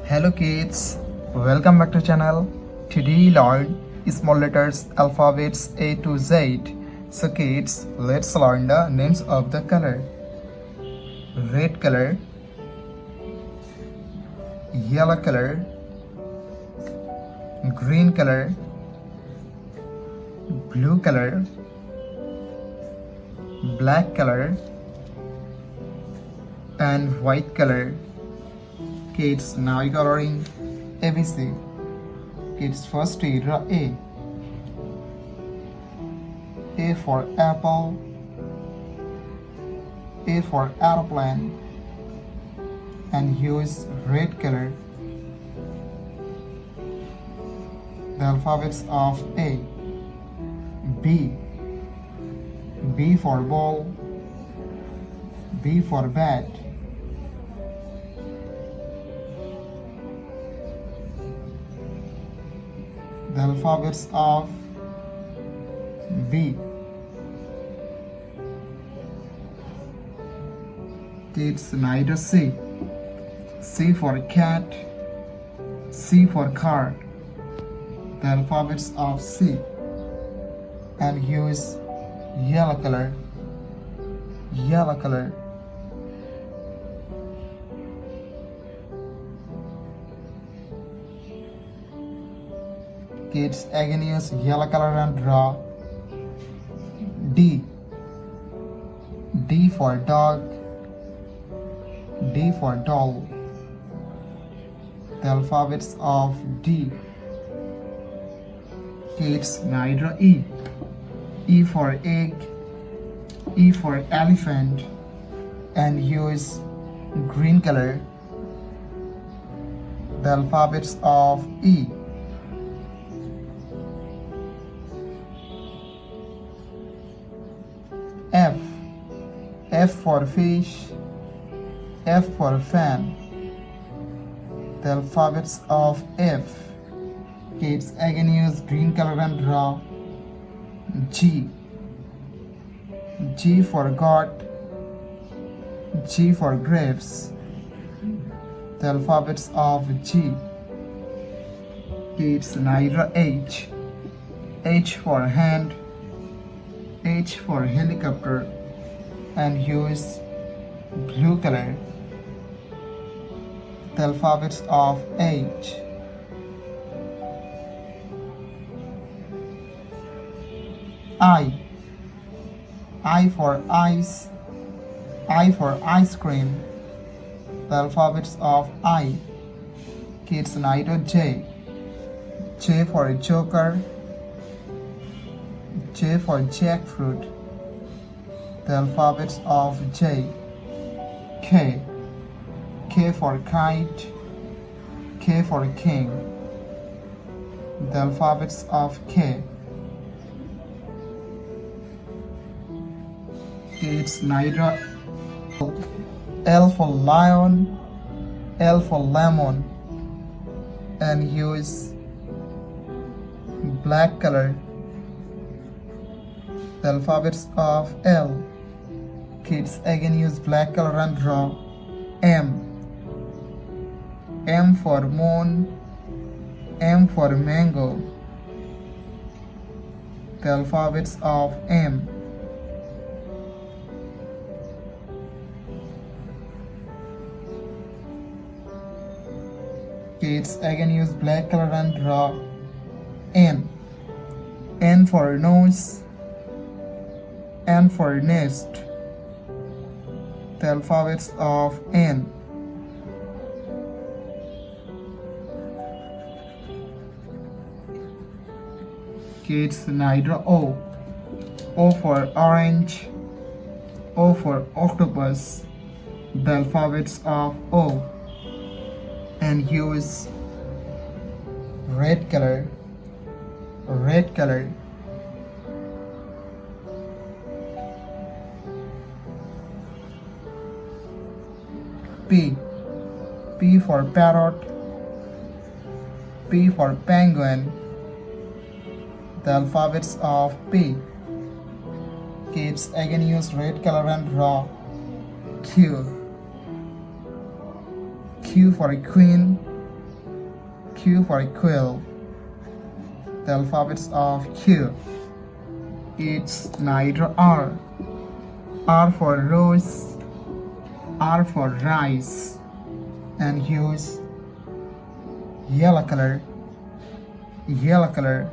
Hello kids, welcome back to channel. Today learn small letters alphabets A to Z. So kids, let's learn the names of the color. Red color, yellow color, green color, blue color, black color, and white color. Kids, now you coloring ABC. Kids, first read A. A for apple. A for airplane. And use red color. The alphabets of A. B. B for ball. B for bat. The alphabets of B. Kids, neither C. C for cat. C for car. The alphabets of C. And use yellow color. Yellow color. Kids, again use yellow color and draw D. D for dog. D for doll. The alphabets of D. Kids, now draw E. E for egg. E for elephant. And use green color. The alphabets of E. F. F for fish. F for fan. The alphabets of F. Kids, again use green color and draw G. G for goat. G for grapes. The alphabets of G. Kids, now draw H. H for hand. H for helicopter. And use blue color. The alphabets of H. I. I for ice. I for ice cream. The alphabets of I. Kids, now J. J for joker. J for jackfruit. The alphabets of J. K. K for kite. K for king. The alphabets of K. Kids, now L for lion. L for lemon. And use black color. The alphabets of L. Kids, again use black color and draw M. M for moon. M for mango. The alphabets of M. Kids, again use black color and draw N. N for nose. N for nest. The alphabets of N. Kids, now draw O. O for orange. O for octopus. The alphabets of O. And use red color. Red color. P. P for parrot. P for penguin. The alphabets of P. Kids, again use red color and draw Q. Q for queen, Q for quill. The alphabets of Q. It's neither R. R for rose, R for rice, and use yellow color. Yellow color.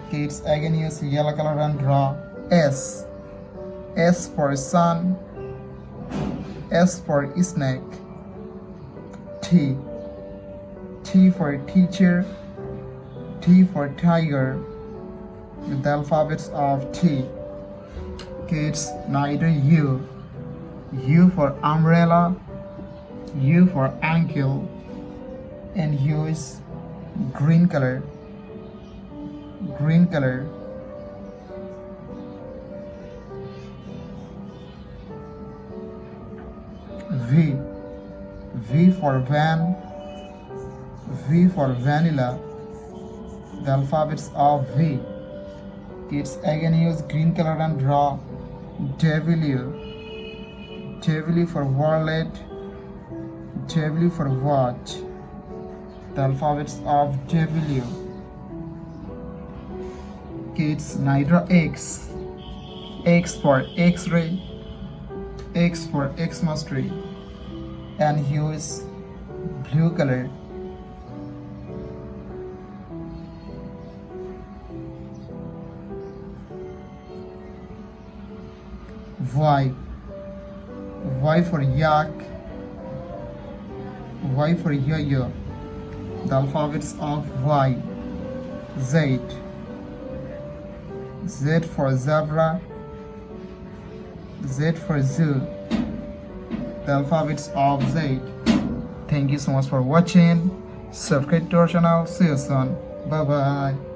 Kids again use yellow color and draw S. S for sun, S for snake. T. T for teacher, T for tiger. With the alphabets of T. Kids neither U. U for umbrella, U for ankle, and use green color. Green color. V. V for van, V for vanilla. The alphabets of V. Kids again use green color and draw W. W for wallet, W for watch. The alphabets of W. Kids neither X. X for X-ray, X for Xmas tree, and use blue color. Y. Y for yak, Y for yo-yo. The alphabets of Y. Z. Z for zebra, Z for zoo. The alphabets of Z. Thank you so much for watching. Subscribe to our channel. See you soon. Bye bye.